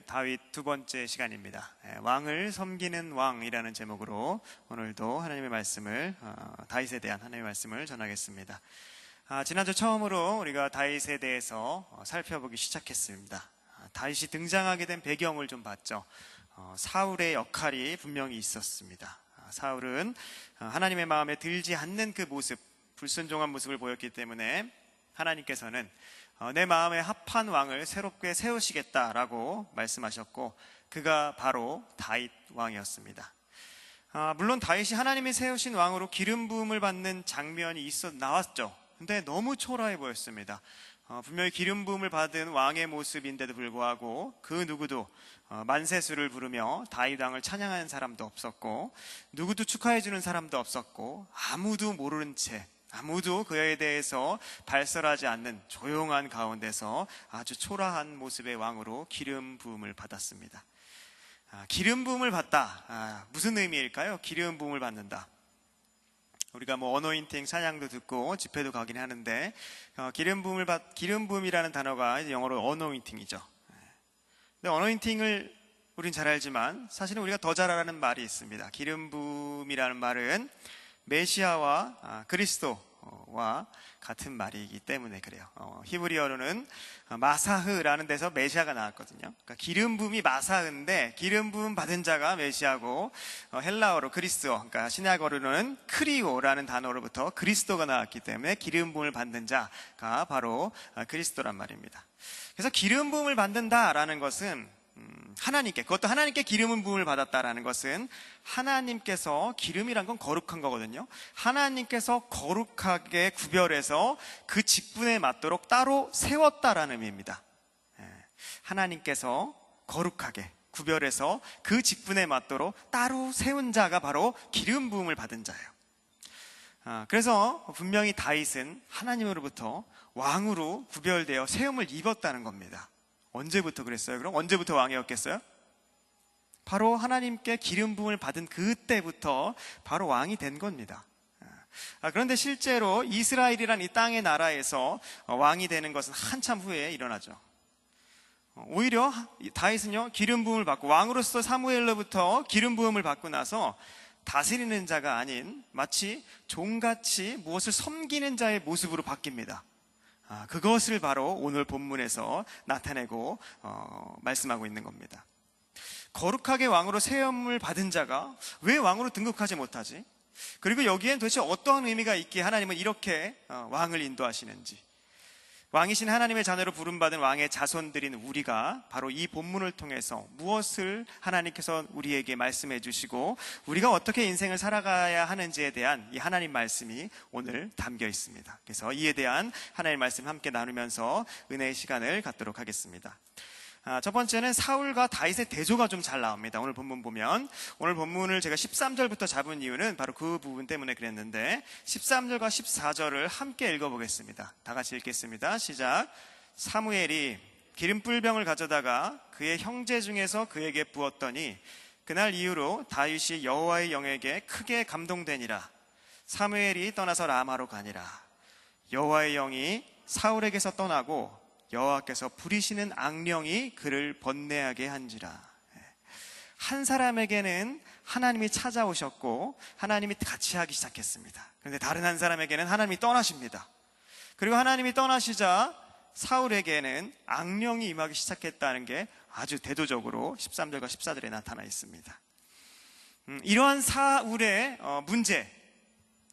다윗 두 번째 시간입니다. 왕을 섬기는 왕이라는 제목으로 오늘도 하나님의 말씀을 다윗에 대한 하나님의 말씀을 전하겠습니다. 지난주 처음으로 우리가 다윗에 대해서 살펴보기 시작했습니다. 다윗이 등장하게 된 배경을 좀 봤죠. 사울의 역할이 분명히 있었습니다. 사울은 하나님의 마음에 들지 않는 그 모습, 불순종한 모습을 보였기 때문에 하나님께서는 내 마음에 합한 왕을 새롭게 세우시겠다라고 말씀하셨고, 그가 바로 다윗 왕이었습니다. 물론 다윗이 하나님이 세우신 왕으로 기름 부음을 받는 장면이 나왔죠. 근데 너무 초라해 보였습니다. 분명히 기름 부음을 받은 왕의 모습인데도 불구하고 그 누구도 만세수를 부르며 다윗 왕을 찬양하는 사람도 없었고, 누구도 축하해 주는 사람도 없었고, 아무도 모르는 채, 아무도 그에 대해서 발설하지 않는 조용한 가운데서 아주 초라한 모습의 왕으로 기름 부음을 받았습니다. 기름 부음을 받다, 무슨 의미일까요? 기름 부음을 받는다. 우리가 어노인팅 찬양도 듣고 집회도 가긴 하는데, 기름 부음이라는 단어가 영어로 어노인팅이죠. 근데 어노인팅을 우린 잘 알지만 사실은 우리가 더 잘 아는 말이 있습니다. 기름 부음이라는 말은 메시아와 그리스도와 같은 말이기 때문에 그래요. 히브리어로는 마사흐라는 데서 메시아가 나왔거든요. 그러니까 기름 부음이 마사흐인데 기름 부음 받은 자가 메시아고, 헬라어로 그리스도, 그러니까 신약어로는 크리오라는 단어로부터 그리스도가 나왔기 때문에 기름 부음을 받는 자가 바로 그리스도란 말입니다. 그래서 기름 부음을 받는다라는 것은 그것도 하나님께 기름 부음을 받았다라는 것은 하나님께서, 기름이란 건 거룩한 거거든요. 하나님께서 거룩하게 구별해서 그 직분에 맞도록 따로 세웠다라는 의미입니다. 하나님께서 거룩하게 구별해서 그 직분에 맞도록 따로 세운 자가 바로 기름 부음을 받은 자예요. 그래서 분명히 다윗은 하나님으로부터 왕으로 구별되어 세움을 입었다는 겁니다. 언제부터 그랬어요? 그럼 언제부터 왕이었겠어요? 바로 하나님께 기름 부음을 받은 그때부터 바로 왕이 된 겁니다. 그런데 실제로 이스라엘이란 이 땅의 나라에서 왕이 되는 것은 한참 후에 일어나죠. 오히려 다윗은요, 기름 부음을 받고 왕으로서 사무엘로부터 기름 부음을 받고 나서 다스리는 자가 아닌 마치 종같이 무엇을 섬기는 자의 모습으로 바뀝니다. 그것을 바로 오늘 본문에서 나타내고 말씀하고 있는 겁니다. 거룩하게 왕으로 세움을 받은 자가 왜 왕으로 등극하지 못하지? 그리고 여기엔 도대체 어떠한 의미가 있기에 하나님은 이렇게 왕을 인도하시는지, 왕이신 하나님의 자녀로 부름받은 왕의 자손들인 우리가 바로 이 본문을 통해서 무엇을 하나님께서 우리에게 말씀해 주시고 우리가 어떻게 인생을 살아가야 하는지에 대한 이 하나님 말씀이 오늘 담겨 있습니다. 그래서 이에 대한 하나님 말씀 함께 나누면서 은혜의 시간을 갖도록 하겠습니다. 첫 번째는 사울과 다윗의 대조가 좀 잘 나옵니다. 오늘 본문 보면, 오늘 본문을 제가 13절부터 잡은 이유는 바로 그 부분 때문에 그랬는데, 13절과 14절을 함께 읽어보겠습니다. 다 같이 읽겠습니다. 시작. 사무엘이 기름불병을 가져다가 그의 형제 중에서 그에게 부었더니 그날 이후로 다윗이 여호와의 영에게 크게 감동되니라. 사무엘이 떠나서 라마로 가니라. 여호와의 영이 사울에게서 떠나고 여호와께서 부리시는 악령이 그를 번뇌하게 한지라. 한 사람에게는 하나님이 찾아오셨고 하나님이 같이 하기 시작했습니다. 그런데 다른 한 사람에게는 하나님이 떠나십니다. 그리고 하나님이 떠나시자 사울에게는 악령이 임하기 시작했다는 게 아주 대조적으로 13절과 14절에 나타나 있습니다. 이러한 사울의 문제,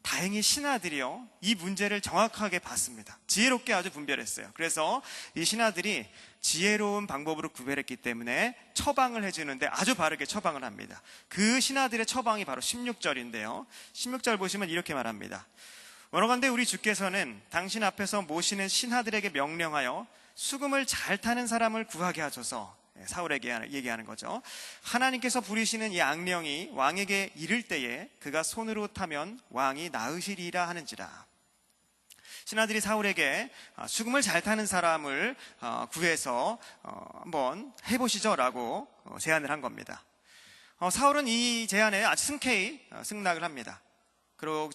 다행히 신하들이요, 이 문제를 정확하게 봤습니다. 지혜롭게 아주 분별했어요. 그래서 이 신하들이 지혜로운 방법으로 구별했기 때문에 처방을 해주는데 아주 바르게 처방을 합니다. 그 신하들의 처방이 바로 16절인데요 16절 보시면 이렇게 말합니다. 원어간대 우리 주께서는 당신 앞에서 모시는 신하들에게 명령하여 수금을 잘 타는 사람을 구하게 하소서. 사울에게 얘기하는 거죠. 하나님께서 부리시는 이 악령이 왕에게 이를 때에 그가 손으로 타면 왕이 나으시리라 하는지라. 신하들이 사울에게 수금을 잘 타는 사람을 구해서 한번 해보시죠 라고 제안을 한 겁니다. 사울은 이 제안에 아주 흔쾌히 승낙을 합니다. 그러고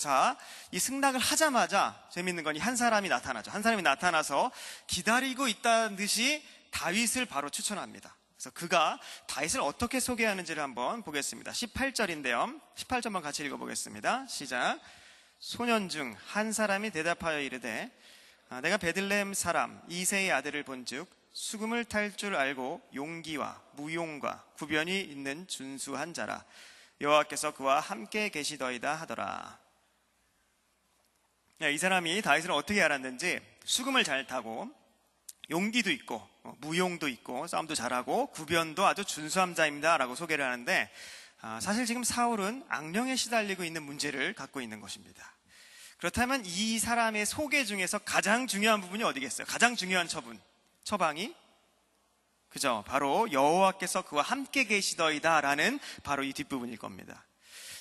이 승낙을 하자마자 재밌는 건 한 사람이 나타나죠. 한 사람이 나타나서 기다리고 있다는 듯이 다윗을 바로 추천합니다. 그래서 그가 다윗을 어떻게 소개하는지를 한번 보겠습니다. 18절인데요. 18절만 같이 읽어보겠습니다. 시작. 소년 중 한 사람이 대답하여 이르되 내가 베들레헴 사람 이새의 아들을 본즉 수금을 탈 줄 알고 용기와 무용과 구변이 있는 준수한 자라. 여호와께서 그와 함께 계시더이다 하더라. 이 사람이 다윗을 어떻게 알았는지 수금을 잘 타고 용기도 있고 무용도 있고 싸움도 잘하고 구변도 아주 준수한 자입니다 라고 소개를 하는데, 사실 지금 사울은 악령에 시달리고 있는 문제를 갖고 있는 것입니다. 그렇다면 이 사람의 소개 중에서 가장 중요한 부분이 어디겠어요? 가장 중요한 처방이 그죠? 바로 여호와께서 그와 함께 계시더이다 라는 바로 이 뒷부분일 겁니다.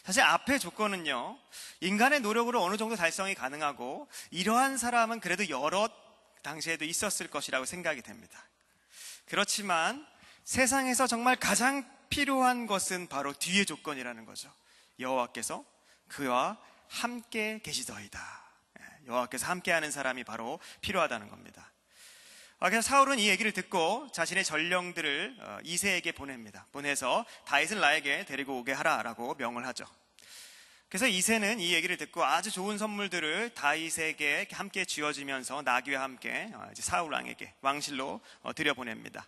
사실 앞의 조건은요, 인간의 노력으로 어느 정도 달성이 가능하고 이러한 사람은 그래도 여러 당시에도 있었을 것이라고 생각이 됩니다. 그렇지만 세상에서 정말 가장 필요한 것은 바로 뒤의 조건이라는 거죠. 여호와께서 그와 함께 계시더이다. 여호와께서 함께하는 사람이 바로 필요하다는 겁니다. 그래서 사울은 이 얘기를 듣고 자신의 전령들을 이새에게 보냅니다. 보내서 다윗을 나에게 데리고 오게 하라라고 명을 하죠. 그래서 이새는 이 얘기를 듣고 아주 좋은 선물들을 다윗에게 함께 쥐어주면서 나귀와 함께 이제 사울 왕에게 왕실로 들여보냅니다.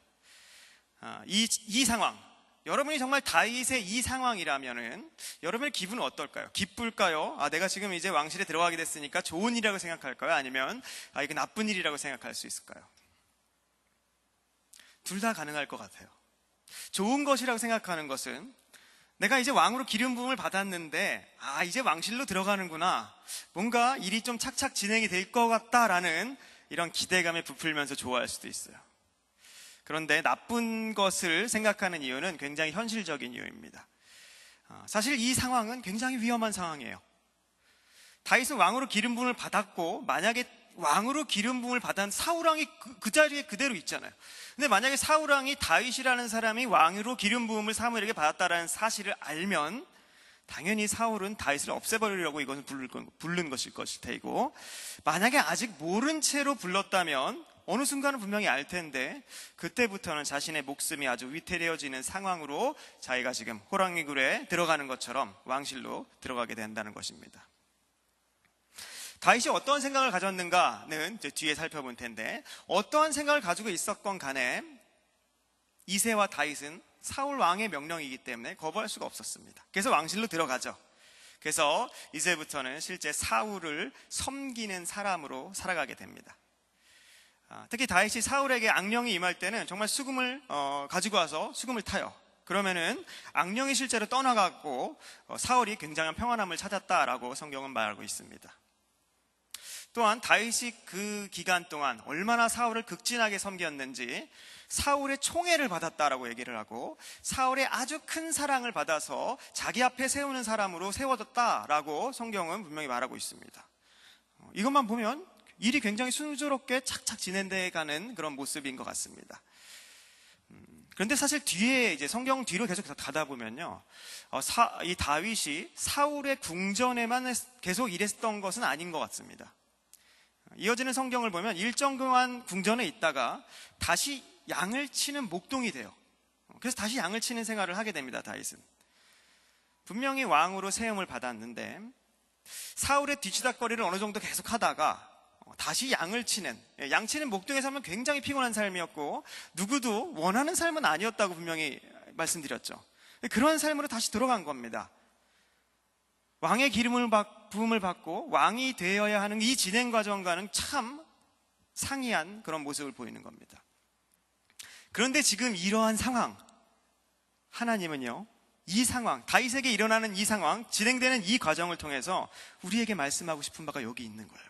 이 상황, 여러분이 정말 다윗의 이 상황이라면은 여러분의 기분은 어떨까요? 기쁠까요? 내가 지금 이제 왕실에 들어가게 됐으니까 좋은 일이라고 생각할까요? 아니면 이거 나쁜 일이라고 생각할 수 있을까요? 둘 다 가능할 것 같아요. 좋은 것이라고 생각하는 것은 내가 이제 왕으로 기름 부음을 받았는데 이제 왕실로 들어가는구나, 뭔가 일이 좀 착착 진행이 될 것 같다라는 이런 기대감에 부풀면서 좋아할 수도 있어요. 그런데 나쁜 것을 생각하는 이유는 굉장히 현실적인 이유입니다. 사실 이 상황은 굉장히 위험한 상황이에요. 다윗은 왕으로 기름 부음을 받았고, 만약에 왕으로 기름 부음을 받은 사울왕이 그 자리에 그대로 있잖아요. 근데 만약에 사울왕이 다윗이라는 사람이 왕으로 기름 부음을 사무엘에게 받았다라는 사실을 알면 당연히 사울은 다윗을 없애버리려고 이것을 부른 것일 테고, 만약에 아직 모른 채로 불렀다면 어느 순간은 분명히 알 텐데 그때부터는 자신의 목숨이 아주 위태로워지는 상황으로 자기가 지금 호랑이 굴에 들어가는 것처럼 왕실로 들어가게 된다는 것입니다. 다윗이 어떠한 생각을 가졌는가는 이제 뒤에 살펴볼 텐데, 어떠한 생각을 가지고 있었건 간에 이새와 다윗은 사울 왕의 명령이기 때문에 거부할 수가 없었습니다. 그래서 왕실로 들어가죠. 그래서 이제부터는 실제 사울을 섬기는 사람으로 살아가게 됩니다. 특히 다윗이 사울에게 악령이 임할 때는 정말 수금을 가지고 와서 수금을 타요. 그러면은 악령이 실제로 떠나갔고 사울이 굉장한 평안함을 찾았다라고 성경은 말하고 있습니다. 또한 다윗이 그 기간 동안 얼마나 사울을 극진하게 섬겼는지 사울의 총애를 받았다라고 얘기를 하고, 사울의 아주 큰 사랑을 받아서 자기 앞에 세우는 사람으로 세워졌다라고 성경은 분명히 말하고 있습니다. 이것만 보면 일이 굉장히 순조롭게 착착 진행돼 가는 그런 모습인 것 같습니다. 그런데 사실 뒤에 이제 성경 뒤로 계속 가다 보면요, 이 다윗이 사울의 궁전에만 계속 일했던 것은 아닌 것 같습니다. 이어지는 성경을 보면 일정 기간 궁전에 있다가 다시 양을 치는 목동이 돼요. 그래서 다시 양을 치는 생활을 하게 됩니다. 다윗은 분명히 왕으로 세움을 받았는데 사울의 뒤치다거리를 어느 정도 계속 하다가 다시 양을 치는, 양치는 목동에 살면 굉장히 피곤한 삶이었고 누구도 원하는 삶은 아니었다고 분명히 말씀드렸죠. 그런 삶으로 다시 들어간 겁니다. 왕의 부음을 받고 왕이 되어야 하는 이 진행 과정과는 참 상이한 그런 모습을 보이는 겁니다. 그런데 지금 이러한 상황, 하나님은요, 이 상황, 다윗에게 일어나는 이 상황, 진행되는 이 과정을 통해서 우리에게 말씀하고 싶은 바가 여기 있는 거예요.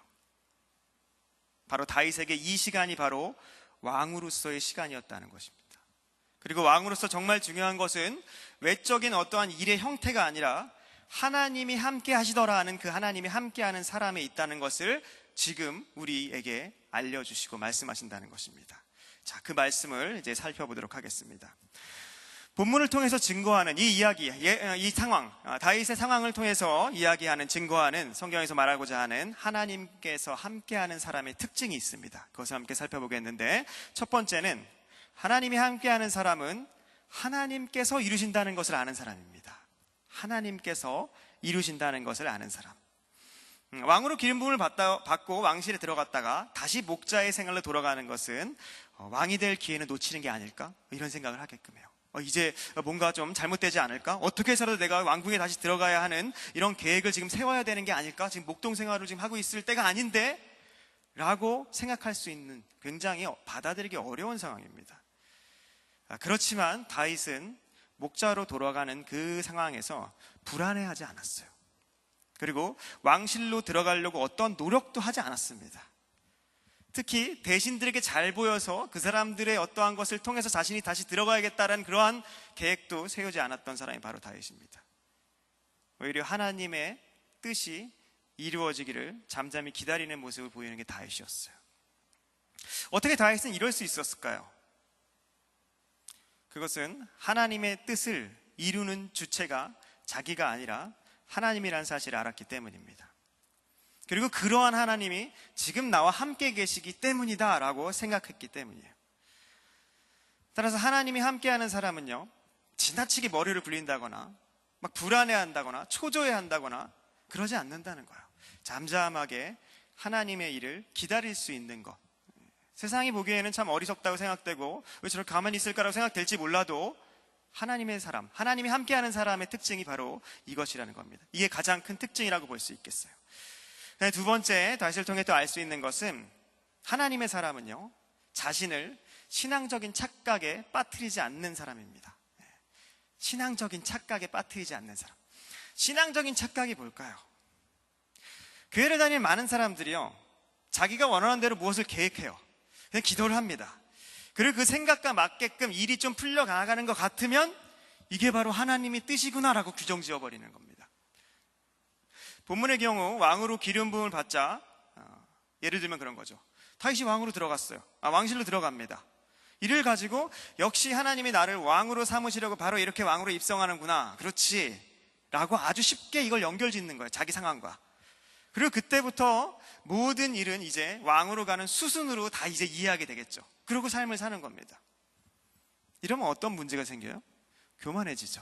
바로 다윗에게 이 시간이 바로 왕으로서의 시간이었다는 것입니다. 그리고 왕으로서 정말 중요한 것은 외적인 어떠한 일의 형태가 아니라 하나님이 함께 하시더라 하는 그 하나님이 함께하는 사람에 있다는 것을 지금 우리에게 알려주시고 말씀하신다는 것입니다. 자, 그 말씀을 이제 살펴보도록 하겠습니다. 본문을 통해서 증거하는 이 이야기, 이 상황, 다윗의 상황을 통해서 이야기하는, 증거하는, 성경에서 말하고자 하는 하나님께서 함께하는 사람의 특징이 있습니다. 그것을 함께 살펴보겠는데, 첫 번째는 하나님이 함께하는 사람은 하나님께서 이루신다는 것을 아는 사람입니다. 하나님께서 이루신다는 것을 아는 사람. 왕으로 기름 부음을 받고 왕실에 들어갔다가 다시 목자의 생활로 돌아가는 것은 왕이 될 기회는 놓치는 게 아닐까? 이런 생각을 하게끔 해요. 이제 뭔가 좀 잘못되지 않을까? 어떻게 해서라도 내가 왕궁에 다시 들어가야 하는 이런 계획을 지금 세워야 되는 게 아닐까? 지금 목동 생활을 지금 하고 있을 때가 아닌데? 라고 생각할 수 있는 굉장히 받아들이기 어려운 상황입니다. 그렇지만 다윗은 목자로 돌아가는 그 상황에서 불안해하지 않았어요. 그리고 왕실로 들어가려고 어떤 노력도 하지 않았습니다. 특히 대신들에게 잘 보여서 그 사람들의 어떠한 것을 통해서 자신이 다시 들어가야겠다는 그러한 계획도 세우지 않았던 사람이 바로 다윗입니다. 오히려 하나님의 뜻이 이루어지기를 잠잠히 기다리는 모습을 보이는 게 다윗이었어요. 어떻게 다윗은 이럴 수 있었을까요? 그것은 하나님의 뜻을 이루는 주체가 자기가 아니라 하나님이라는 사실을 알았기 때문입니다. 그리고 그러한 하나님이 지금 나와 함께 계시기 때문이다 라고 생각했기 때문이에요. 따라서 하나님이 함께하는 사람은요, 지나치게 머리를 굴린다거나 막 불안해한다거나 초조해한다거나 그러지 않는다는 거예요. 잠잠하게 하나님의 일을 기다릴 수 있는 것. 세상이 보기에는 참 어리석다고 생각되고 왜 저렇게 가만히 있을까라고 생각될지 몰라도 하나님의 사람, 하나님이 함께하는 사람의 특징이 바로 이것이라는 겁니다. 이게 가장 큰 특징이라고 볼 수 있겠어요. 두 번째, 다윗을 통해 또 알 수 있는 것은 하나님의 사람은요, 자신을 신앙적인 착각에 빠뜨리지 않는 사람입니다. 신앙적인 착각에 빠뜨리지 않는 사람. 신앙적인 착각이 뭘까요? 교회를 다니는 많은 사람들이요, 자기가 원하는 대로 무엇을 계획해요. 그냥 기도를 합니다. 그리고 그 생각과 맞게끔 일이 좀 풀려나가는 것 같으면 이게 바로 하나님의 뜻이구나라고 규정 지어버리는 겁니다. 본문의 경우 왕으로 기름 부음을 받자, 예를 들면 그런 거죠. 다윗이 왕으로 들어갔어요. 왕실로 들어갑니다. 이를 가지고 역시 하나님이 나를 왕으로 삼으시려고 바로 이렇게 왕으로 입성하는구나, 그렇지 라고 아주 쉽게 이걸 연결짓는 거예요. 자기 상황과. 그리고 그때부터 모든 일은 이제 왕으로 가는 수순으로 다 이제 이해하게 되겠죠. 그러고 삶을 사는 겁니다. 이러면 어떤 문제가 생겨요? 교만해지죠.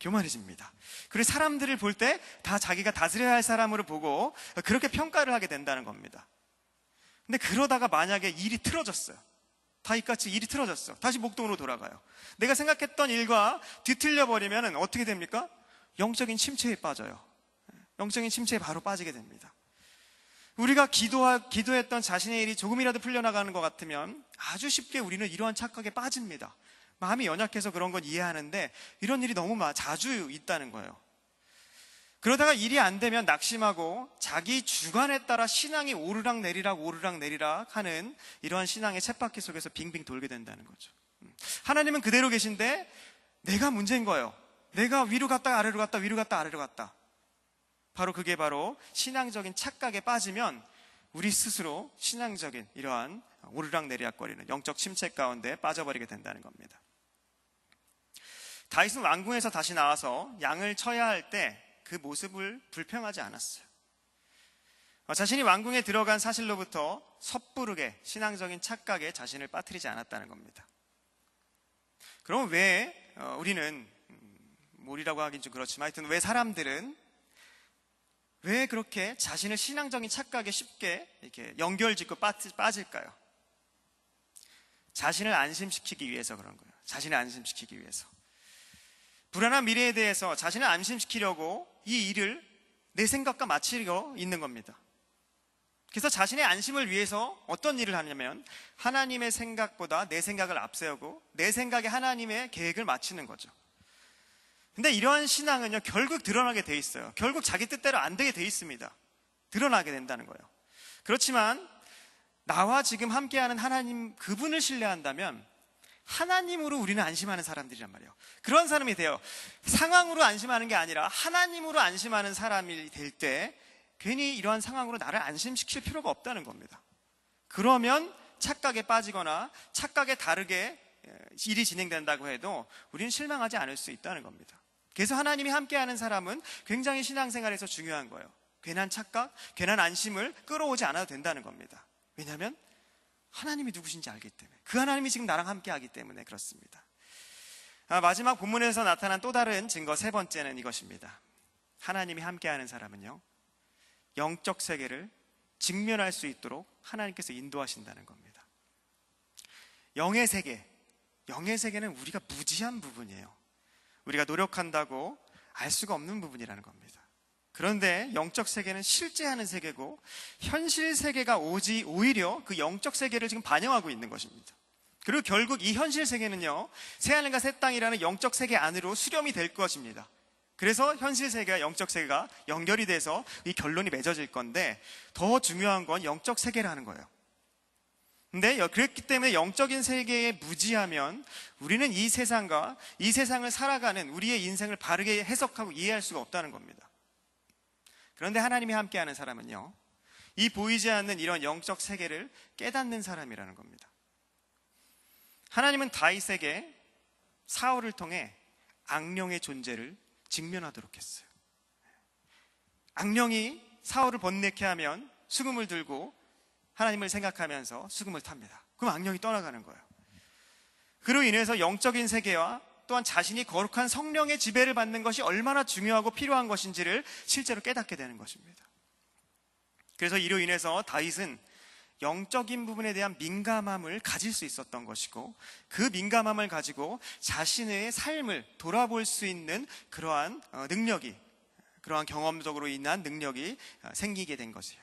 교만해집니다. 그리고 사람들을 볼 때 다 자기가 다스려야 할 사람으로 보고 그렇게 평가를 하게 된다는 겁니다. 근데 그러다가 만약에 일이 틀어졌어요. 다윗같이 일이 틀어졌어. 다시 목동으로 돌아가요. 내가 생각했던 일과 뒤틀려 버리면 어떻게 됩니까? 영적인 침체에 빠져요. 영적인 침체에 바로 빠지게 됩니다. 우리가 기도했던 자신의 일이 조금이라도 풀려나가는 것 같으면 아주 쉽게 우리는 이러한 착각에 빠집니다. 마음이 연약해서 그런 건 이해하는데 이런 일이 너무 자주 있다는 거예요. 그러다가 일이 안 되면 낙심하고 자기 주관에 따라 신앙이 오르락 내리락 하는 이러한 신앙의 쳇바퀴 속에서 빙빙 돌게 된다는 거죠. 하나님은 그대로 계신데 내가 문제인 거예요. 내가 위로 갔다 아래로 갔다 위로 갔다 아래로 갔다. 바로 그게 바로 신앙적인 착각에 빠지면 우리 스스로 신앙적인 이러한 오르락 내리락거리는 영적 침체 가운데 빠져버리게 된다는 겁니다. 다윗은 왕궁에서 다시 나와서 양을 쳐야 할 때 그 모습을 불평하지 않았어요. 자신이 왕궁에 들어간 사실로부터 섣부르게 신앙적인 착각에 자신을 빠뜨리지 않았다는 겁니다. 그럼 왜 우리는, 우리라고 하긴 좀 그렇지만 하여튼 왜 사람들은 왜 그렇게 자신을 신앙적인 착각에 쉽게 이렇게 연결짓고 빠질까요? 자신을 안심시키기 위해서 그런 거예요. 자신을 안심시키기 위해서. 불안한 미래에 대해서 자신을 안심시키려고 이 일을 내 생각과 맞추려 있는 겁니다. 그래서 자신의 안심을 위해서 어떤 일을 하냐면 하나님의 생각보다 내 생각을 앞세우고 내 생각에 하나님의 계획을 맞추는 거죠. 근데 이러한 신앙은요, 결국 드러나게 돼 있어요. 결국 자기 뜻대로 안 되게 돼 있습니다. 드러나게 된다는 거예요. 그렇지만 나와 지금 함께하는 하나님, 그분을 신뢰한다면 하나님으로 우리는 안심하는 사람들이란 말이에요. 그런 사람이 돼요. 상황으로 안심하는 게 아니라 하나님으로 안심하는 사람이 될 때 괜히 이러한 상황으로 나를 안심시킬 필요가 없다는 겁니다. 그러면 착각에 빠지거나 착각에 다르게 일이 진행된다고 해도 우리는 실망하지 않을 수 있다는 겁니다. 그래서 하나님이 함께하는 사람은 굉장히 신앙생활에서 중요한 거예요. 괜한 착각, 괜한 안심을 끌어오지 않아도 된다는 겁니다. 왜냐하면 하나님이 누구신지 알기 때문에, 그 하나님이 지금 나랑 함께 하기 때문에 그렇습니다. 마지막 본문에서 나타난 또 다른 증거 세 번째는 이것입니다. 하나님이 함께하는 사람은요, 영적 세계를 직면할 수 있도록 하나님께서 인도하신다는 겁니다. 영의 세계는 우리가 무지한 부분이에요. 우리가 노력한다고 알 수가 없는 부분이라는 겁니다. 그런데 영적 세계는 실제하는 세계고, 현실 세계가 오히려 그 영적 세계를 지금 반영하고 있는 것입니다. 그리고 결국 이 현실 세계는요, 새하늘과 새 땅이라는 영적 세계 안으로 수렴이 될 것입니다. 그래서 현실 세계와 영적 세계가 연결이 돼서 이 결론이 맺어질 건데, 더 중요한 건 영적 세계라는 거예요. 근데 그렇기 때문에 영적인 세계에 무지하면 우리는 이 세상과 이 세상을 살아가는 우리의 인생을 바르게 해석하고 이해할 수가 없다는 겁니다. 그런데 하나님이 함께하는 사람은요, 이 보이지 않는 이런 영적 세계를 깨닫는 사람이라는 겁니다. 하나님은 다윗에게 사울을 통해 악령의 존재를 직면하도록 했어요. 악령이 사울을 번뇌케 하면 수금을 들고 하나님을 생각하면서 수금을 탑니다. 그럼 악령이 떠나가는 거예요. 그로 인해서 영적인 세계와 또한 자신이 거룩한 성령의 지배를 받는 것이 얼마나 중요하고 필요한 것인지를 실제로 깨닫게 되는 것입니다. 그래서 이로 인해서 다윗은 영적인 부분에 대한 민감함을 가질 수 있었던 것이고, 그 민감함을 가지고 자신의 삶을 돌아볼 수 있는 그러한 능력이, 그러한 경험적으로 인한 능력이 생기게 된 것이에요.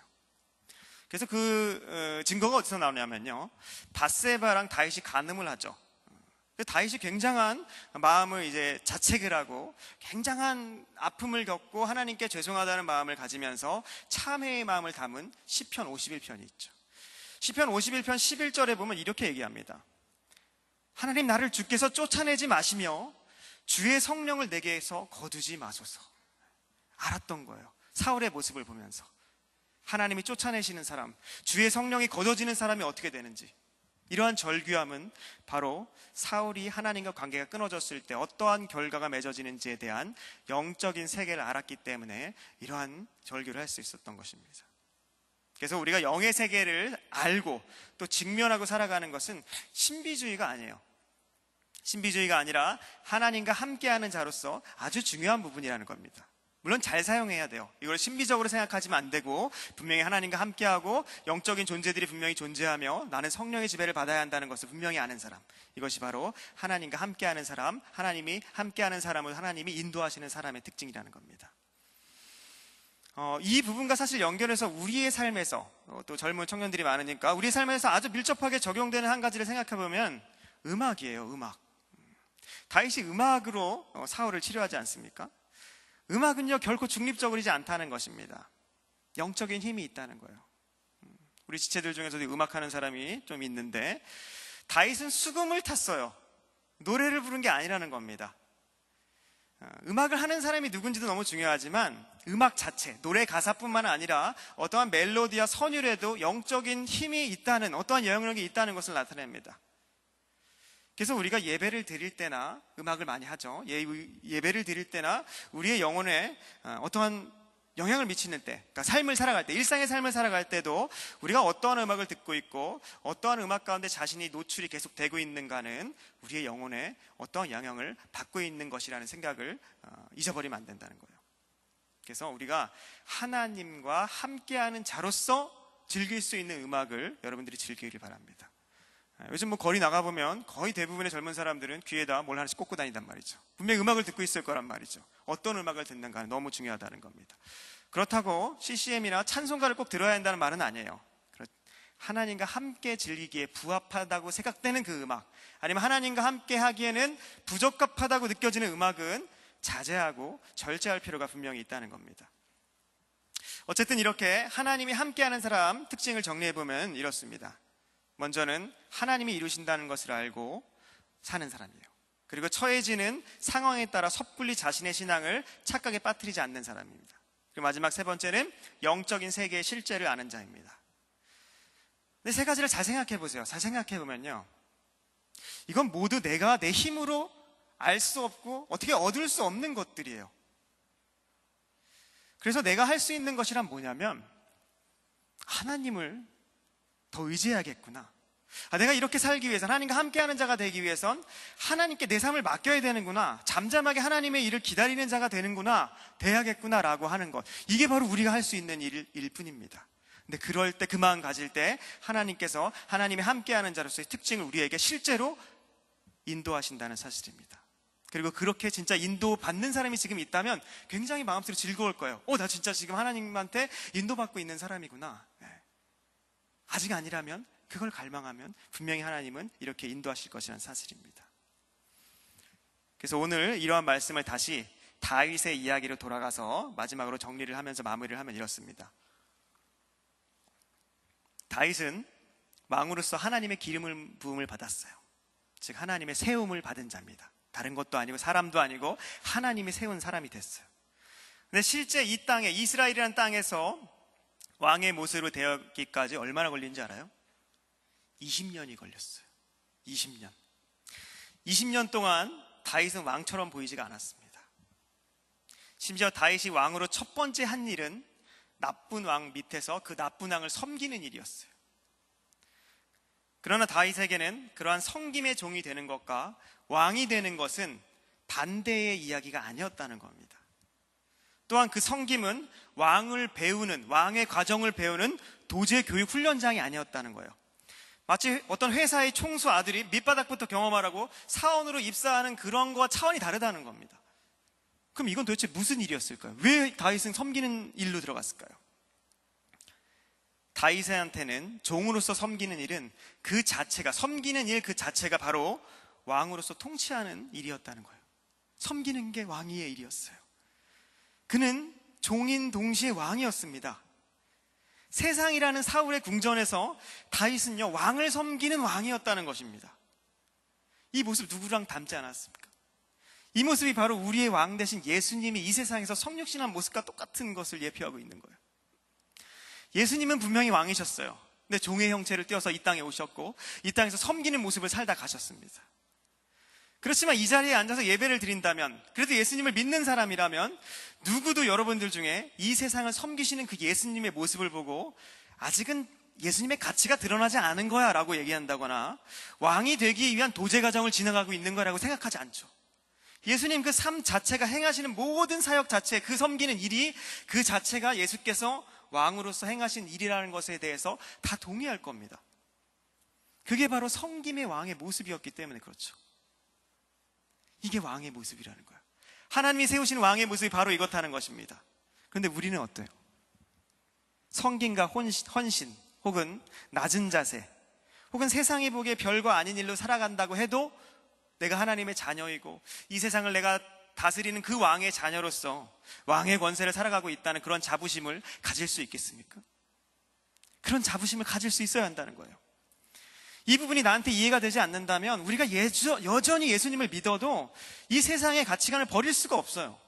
그래서 그 증거가 어디서 나오냐면요, 밧세바랑 다윗이 간음을 하죠. 다윗이 굉장한 마음을 이제 자책을 하고 굉장한 아픔을 겪고 하나님께 죄송하다는 마음을 가지면서 참회의 마음을 담은 시편 51편이 있죠. 시편 51편 11절에 보면 이렇게 얘기합니다. 하나님, 나를 주께서 쫓아내지 마시며 주의 성령을 내게서 거두지 마소서. 알았던 거예요. 사울의 모습을 보면서 하나님이 쫓아내시는 사람, 주의 성령이 거둬지는 사람이 어떻게 되는지, 이러한 절규함은 바로 사울이 하나님과 관계가 끊어졌을 때 어떠한 결과가 맺어지는지에 대한 영적인 세계를 알았기 때문에 이러한 절규를 할 수 있었던 것입니다. 그래서 우리가 영의 세계를 알고 또 직면하고 살아가는 것은 신비주의가 아니에요. 신비주의가 아니라 하나님과 함께하는 자로서 아주 중요한 부분이라는 겁니다. 물론 잘 사용해야 돼요. 이걸 신비적으로 생각하시면 안 되고, 분명히 하나님과 함께하고 영적인 존재들이 분명히 존재하며 나는 성령의 지배를 받아야 한다는 것을 분명히 아는 사람, 이것이 바로 하나님과 함께하는 사람, 하나님이 함께하는 사람을 하나님이 인도하시는 사람의 특징이라는 겁니다. 이 부분과 사실 연결해서 우리의 삶에서, 또 젊은 청년들이 많으니까 우리의 삶에서 아주 밀접하게 적용되는 한 가지를 생각해보면 음악이에요. 음악. 다윗이 음악으로 사울을 치료하지 않습니까? 음악은요, 결코 중립적이지 않다는 것입니다. 영적인 힘이 있다는 거예요. 우리 지체들 중에서도 음악하는 사람이 좀 있는데, 다윗은 수금을 탔어요. 노래를 부른 게 아니라는 겁니다. 음악을 하는 사람이 누군지도 너무 중요하지만 음악 자체, 노래 가사뿐만 아니라 어떠한 멜로디와 선율에도 영적인 힘이 있다는, 어떠한 영향력이 있다는 것을 나타냅니다. 그래서 우리가 예배를 드릴 때나 음악을 많이 하죠. 예배를 드릴 때나 우리의 영혼에 어떠한 영향을 미치는 때, 그러니까 삶을 살아갈 때, 일상의 삶을 살아갈 때도 우리가 어떠한 음악을 듣고 있고 어떠한 음악 가운데 자신이 노출이 계속 되고 있는가는 우리의 영혼에 어떠한 영향을 받고 있는 것이라는 생각을 잊어버리면 안 된다는 거예요. 그래서 우리가 하나님과 함께하는 자로서 즐길 수 있는 음악을 여러분들이 즐기길 바랍니다. 요즘 거리 나가보면 거의 대부분의 젊은 사람들은 귀에다 뭘 하나씩 꽂고 다닌단 말이죠. 분명히 음악을 듣고 있을 거란 말이죠. 어떤 음악을 듣는가는 너무 중요하다는 겁니다. 그렇다고 CCM이나 찬송가를 꼭 들어야 한다는 말은 아니에요. 하나님과 함께 즐기기에 부합하다고 생각되는 그 음악, 아니면 하나님과 함께 하기에는 부적합하다고 느껴지는 음악은 자제하고 절제할 필요가 분명히 있다는 겁니다. 어쨌든 이렇게 하나님이 함께하는 사람 특징을 정리해보면 이렇습니다. 먼저는 하나님이 이루신다는 것을 알고 사는 사람이에요. 그리고 처해지는 상황에 따라 섣불리 자신의 신앙을 착각에 빠뜨리지 않는 사람입니다. 그리고 마지막 세 번째는 영적인 세계의 실제를 아는 자입니다. 근데 세 가지를 잘 생각해 보세요. 잘 생각해 보면요, 이건 모두 내가 내 힘으로 알 수 없고 어떻게 얻을 수 없는 것들이에요. 그래서 내가 할 수 있는 것이란 뭐냐면, 하나님을 더 의지해야겠구나, 내가 이렇게 살기 위해선, 하나님과 함께하는 자가 되기 위해선 하나님께 내 삶을 맡겨야 되는구나, 잠잠하게 하나님의 일을 기다리는 자가 되는구나, 돼야겠구나라고 하는 것, 이게 바로 우리가 할 수 있는 일일 뿐입니다. 근데 그럴 때, 그 마음 가질 때 하나님께서 하나님의 함께하는 자로서의 특징을 우리에게 실제로 인도하신다는 사실입니다. 그리고 그렇게 진짜 인도받는 사람이 지금 있다면 굉장히 마음속으로 즐거울 거예요. 나 진짜 지금 하나님한테 인도받고 있는 사람이구나. 아직 아니라면, 그걸 갈망하면 분명히 하나님은 이렇게 인도하실 것이라는 사실입니다. 그래서 오늘 이러한 말씀을 다시 다윗의 이야기로 돌아가서 마지막으로 정리를 하면서 마무리를 하면 이렇습니다. 다윗은 왕으로서 하나님의 기름 부음을 받았어요. 즉 하나님의 세움을 받은 자입니다. 다른 것도 아니고 사람도 아니고 하나님이 세운 사람이 됐어요. 근데 실제 이 땅에, 이스라엘이라는 땅에서 왕의 모습으로 되었기까지 얼마나 걸린지 알아요? 20년이 걸렸어요. 20년. 20년 동안 다윗은 왕처럼 보이지가 않았습니다. 심지어 다윗이 왕으로 첫 번째 한 일은 나쁜 왕 밑에서 그 나쁜 왕을 섬기는 일이었어요. 그러나 다윗에게는 그러한 섬김의 종이 되는 것과 왕이 되는 것은 반대의 이야기가 아니었다는 겁니다. 또한 그 섬김은 왕을 배우는, 왕의 과정을 배우는 도제 교육 훈련장이 아니었다는 거예요. 마치 어떤 회사의 총수 아들이 밑바닥부터 경험하라고 사원으로 입사하는 그런 거와 차원이 다르다는 겁니다. 그럼 이건 도대체 무슨 일이었을까요? 왜 다윗은 섬기는 일로 들어갔을까요? 다윗한테는 종으로서 섬기는 일은 그 자체가, 섬기는 일 그 자체가 바로 왕으로서 통치하는 일이었다는 거예요. 섬기는 게 왕위의 일이었어요. 그는 종인 동시에 왕이었습니다. 세상이라는 사울의 궁전에서 다윗은요, 왕을 섬기는 왕이었다는 것입니다. 이 모습 누구랑 닮지 않았습니까? 이 모습이 바로 우리의 왕 대신 예수님이 이 세상에서 성육신한 모습과 똑같은 것을 예표하고 있는 거예요. 예수님은 분명히 왕이셨어요. 근데 종의 형체를 띄어서 이 땅에 오셨고 이 땅에서 섬기는 모습을 살다 가셨습니다. 그렇지만 이 자리에 앉아서 예배를 드린다면, 그래도 예수님을 믿는 사람이라면 누구도 여러분들 중에 이 세상을 섬기시는 그 예수님의 모습을 보고 아직은 예수님의 가치가 드러나지 않은 거야 라고 얘기한다거나 왕이 되기 위한 도제 과정을 지나가고 있는 거라고 생각하지 않죠. 예수님 그 삶 자체가, 행하시는 모든 사역 자체, 그 섬기는 일이 그 자체가 예수께서 왕으로서 행하신 일이라는 것에 대해서 다 동의할 겁니다. 그게 바로 섬김의 왕의 모습이었기 때문에 그렇죠. 이게 왕의 모습이라는 거예요. 하나님이 세우신 왕의 모습이 바로 이렇다는 것입니다. 그런데 우리는 어때요? 섬김과 헌신, 혹은 낮은 자세, 혹은 세상이 보기에 별거 아닌 일로 살아간다고 해도 내가 하나님의 자녀이고 이 세상을 내가 다스리는 그 왕의 자녀로서 왕의 권세를 살아가고 있다는 그런 자부심을 가질 수 있겠습니까? 그런 자부심을 가질 수 있어야 한다는 거예요. 이 부분이 나한테 이해가 되지 않는다면 우리가 여전히 예수님을 믿어도 이 세상의 가치관을 버릴 수가 없어요.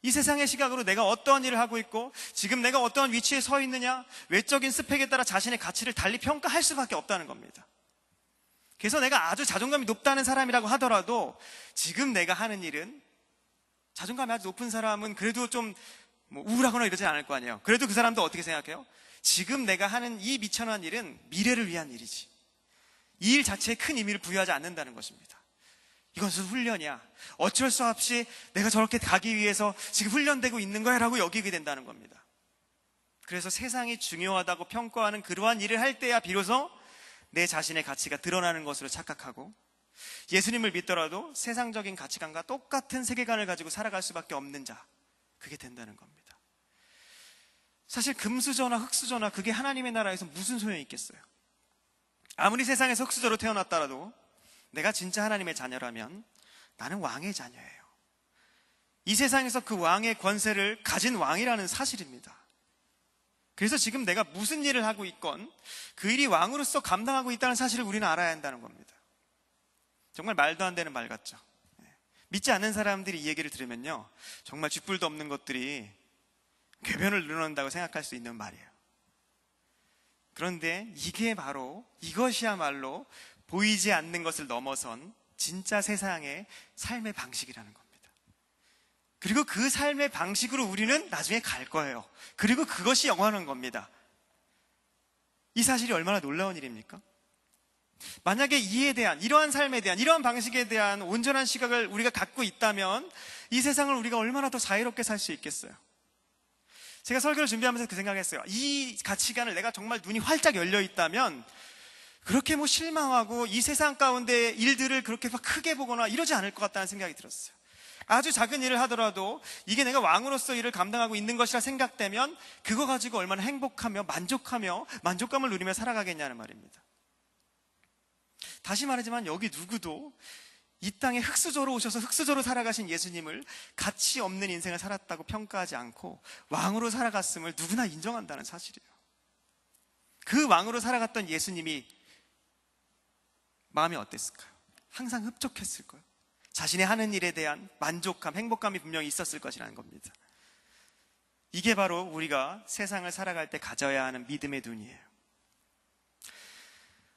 이 세상의 시각으로 내가 어떠한 일을 하고 있고 지금 내가 어떠한 위치에 서 있느냐, 외적인 스펙에 따라 자신의 가치를 달리 평가할 수밖에 없다는 겁니다. 그래서 내가 아주 자존감이 높다는 사람이라고 하더라도 지금 내가 하는 일은, 자존감이 아주 높은 사람은 그래도 좀 우울하거나 이러지 않을 거 아니에요. 그래도 그 사람도 어떻게 생각해요? 지금 내가 하는 이 미천한 일은 미래를 위한 일이지, 이 일 자체에 큰 의미를 부여하지 않는다는 것입니다. 이것은 훈련이야, 어쩔 수 없이 내가 저렇게 가기 위해서 지금 훈련되고 있는 거야 라고 여기게 된다는 겁니다. 그래서 세상이 중요하다고 평가하는 그러한 일을 할 때야 비로소 내 자신의 가치가 드러나는 것으로 착각하고, 예수님을 믿더라도 세상적인 가치관과 똑같은 세계관을 가지고 살아갈 수밖에 없는 자, 그게 된다는 겁니다. 사실 금수저나 흙수저나 그게 하나님의 나라에서 무슨 소용이 있겠어요? 아무리 세상에서 흙수저로 태어났더라도 내가 진짜 하나님의 자녀라면 나는 왕의 자녀예요. 이 세상에서 그 왕의 권세를 가진 왕이라는 사실입니다. 그래서 지금 내가 무슨 일을 하고 있건 그 일이 왕으로서 감당하고 있다는 사실을 우리는 알아야 한다는 겁니다. 정말 말도 안 되는 말 같죠. 믿지 않는 사람들이 이 얘기를 들으면요, 정말 쥐뿔도 없는 것들이 궤변을 늘어난다고 생각할 수 있는 말이에요. 그런데 이게 바로, 이것이야말로 보이지 않는 것을 넘어선 진짜 세상의 삶의 방식이라는 겁니다. 그리고 그 삶의 방식으로 우리는 나중에 갈 거예요. 그리고 그것이 영원한 겁니다. 이 사실이 얼마나 놀라운 일입니까? 만약에 이에 대한, 이러한 삶에 대한, 이러한 방식에 대한 온전한 시각을 우리가 갖고 있다면 이 세상을 우리가 얼마나 더 자유롭게 살 수 있겠어요. 제가 설교를 준비하면서 그 생각했어요. 이 가치관을 내가 정말 눈이 활짝 열려 있다면 그렇게 실망하고 이 세상 가운데 일들을 그렇게 막 크게 보거나 이러지 않을 것 같다는 생각이 들었어요. 아주 작은 일을 하더라도 이게 내가 왕으로서 일을 감당하고 있는 것이라 생각되면 그거 가지고 얼마나 행복하며 만족하며 만족감을 누리며 살아가겠냐는 말입니다. 다시 말하지만 여기 누구도 이 땅에 흙수저로 오셔서 흙수저로 살아가신 예수님을 가치 없는 인생을 살았다고 평가하지 않고 왕으로 살아갔음을 누구나 인정한다는 사실이에요. 그 왕으로 살아갔던 예수님이 마음이 어땠을까요? 항상 흡족했을까요? 자신의 하는 일에 대한 만족감, 행복감이 분명히 있었을 것이라는 겁니다. 이게 바로 우리가 세상을 살아갈 때 가져야 하는 믿음의 눈이에요.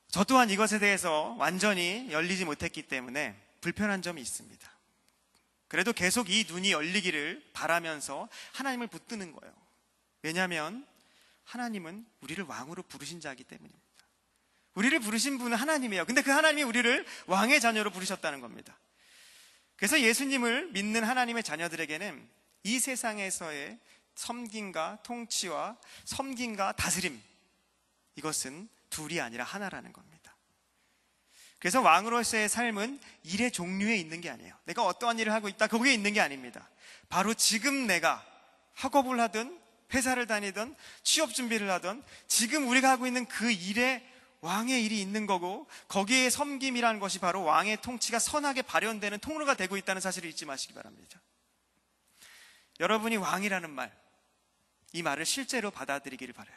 저 또한 이것에 대해서 완전히 열리지 못했기 때문에 불편한 점이 있습니다. 그래도 계속 이 눈이 열리기를 바라면서 하나님을 붙드는 거예요. 왜냐하면 하나님은 우리를 왕으로 부르신 자이기 때문입니다. 우리를 부르신 분은 하나님이에요. 근데 그 하나님이 우리를 왕의 자녀로 부르셨다는 겁니다. 그래서 예수님을 믿는 하나님의 자녀들에게는 이 세상에서의 섬김과 통치와 섬김과 다스림, 이것은 둘이 아니라 하나라는 겁니다. 그래서 왕으로서의 삶은 일의 종류에 있는 게 아니에요. 내가 어떠한 일을 하고 있다, 거기에 있는 게 아닙니다. 바로 지금 내가 학업을 하든 회사를 다니든 취업 준비를 하든 지금 우리가 하고 있는 그 일에 왕의 일이 있는 거고, 거기에 섬김이라는 것이 바로 왕의 통치가 선하게 발현되는 통로가 되고 있다는 사실을 잊지 마시기 바랍니다. 여러분이 왕이라는 말, 이 말을 실제로 받아들이기를 바라요.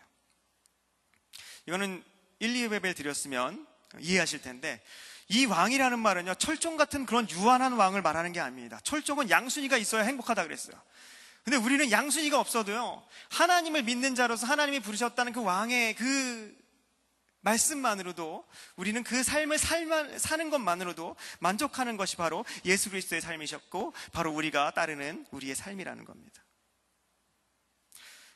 이거는 1, 2회를 드렸으면 이해하실 텐데, 이 왕이라는 말은요, 철종 같은 그런 유한한 왕을 말하는 게 아닙니다. 철종은 양순이가 있어야 행복하다 그랬어요. 근데 우리는 양순이가 없어도요, 하나님을 믿는 자로서 하나님이 부르셨다는 그 왕의 그 말씀만으로도, 우리는 그 삶을 사는 것만으로도 만족하는 것이 바로 예수 그리스도의 삶이셨고, 바로 우리가 따르는 우리의 삶이라는 겁니다.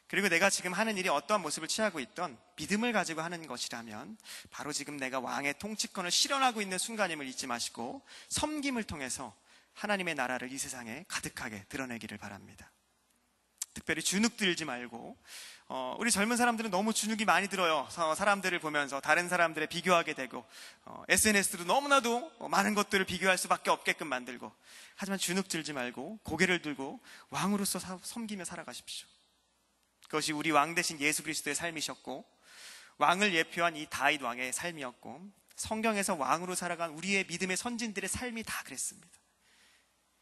그리고 내가 지금 하는 일이 어떠한 모습을 취하고 있던 믿음을 가지고 하는 것이라면 바로 지금 내가 왕의 통치권을 실현하고 있는 순간임을 잊지 마시고 섬김을 통해서 하나님의 나라를 이 세상에 가득하게 드러내기를 바랍니다. 특별히 주눅 들지 말고, 우리 젊은 사람들은 너무 주눅이 많이 들어요. 사람들을 보면서 다른 사람들에 비교하게 되고, SNS도 너무나도 많은 것들을 비교할 수밖에 없게끔 만들고, 하지만 주눅 들지 말고 고개를 들고 왕으로서 섬기며 살아가십시오. 그것이 우리 왕 대신 예수 그리스도의 삶이셨고, 왕을 예표한 이 다윗 왕의 삶이었고, 성경에서 왕으로 살아간 우리의 믿음의 선진들의 삶이 다 그랬습니다.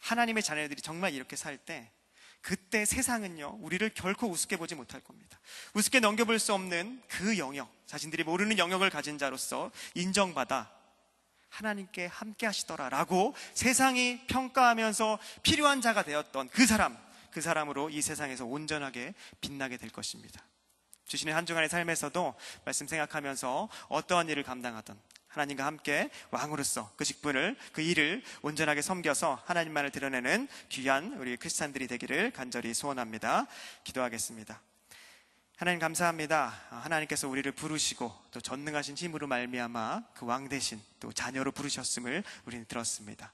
하나님의 자녀들이 정말 이렇게 살 때, 그때 세상은요, 우리를 결코 우습게 보지 못할 겁니다. 우습게 넘겨볼 수 없는 그 영역, 자신들이 모르는 영역을 가진 자로서 인정받아 하나님께 함께 하시더라 라고 세상이 평가하면서 필요한 자가 되었던 그 사람으로 이 세상에서 온전하게 빛나게 될 것입니다. 주신의 한 주간의 삶에서도 말씀 생각하면서 어떠한 일을 감당하든 하나님과 함께 왕으로서 그 직분을, 그 일을 온전하게 섬겨서 하나님만을 드러내는 귀한 우리 크리스찬들이 되기를 간절히 소원합니다. 기도하겠습니다. 하나님 감사합니다. 하나님께서 우리를 부르시고 또 전능하신 힘으로 말미암아 그 왕 대신 또 자녀로 부르셨음을 우리는 들었습니다.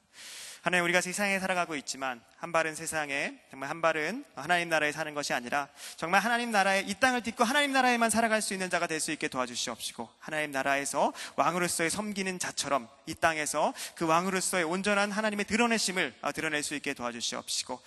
하나님, 우리가 세상에 살아가고 있지만 한 발은 세상에, 정말 한 발은 하나님 나라에 사는 것이 아니라 정말 하나님 나라에, 이 땅을 딛고 하나님 나라에만 살아갈 수 있는 자가 될 수 있게 도와주시옵시고, 하나님 나라에서 왕으로서의 섬기는 자처럼 이 땅에서 그 왕으로서의 온전한 하나님의 드러내심을 드러낼 수 있게 도와주시옵시고,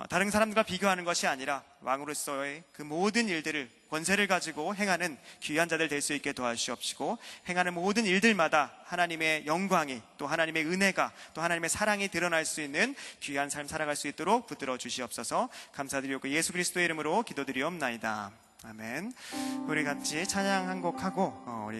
다른 사람들과 비교하는 것이 아니라 왕으로서의 그 모든 일들을, 권세를 가지고 행하는 귀한 자들 될 수 있게 도와주시옵시고, 행하는 모든 일들마다 하나님의 영광이, 또 하나님의 은혜가, 또 하나님의 사랑이 드러날 수 있는 귀한 삶 살아갈 수 있도록 붙들어 주시옵소서. 감사드리고 예수 그리스도의 이름으로 기도드리옵나이다. 아멘. 우리 같이 찬양 한 곡 하고 우리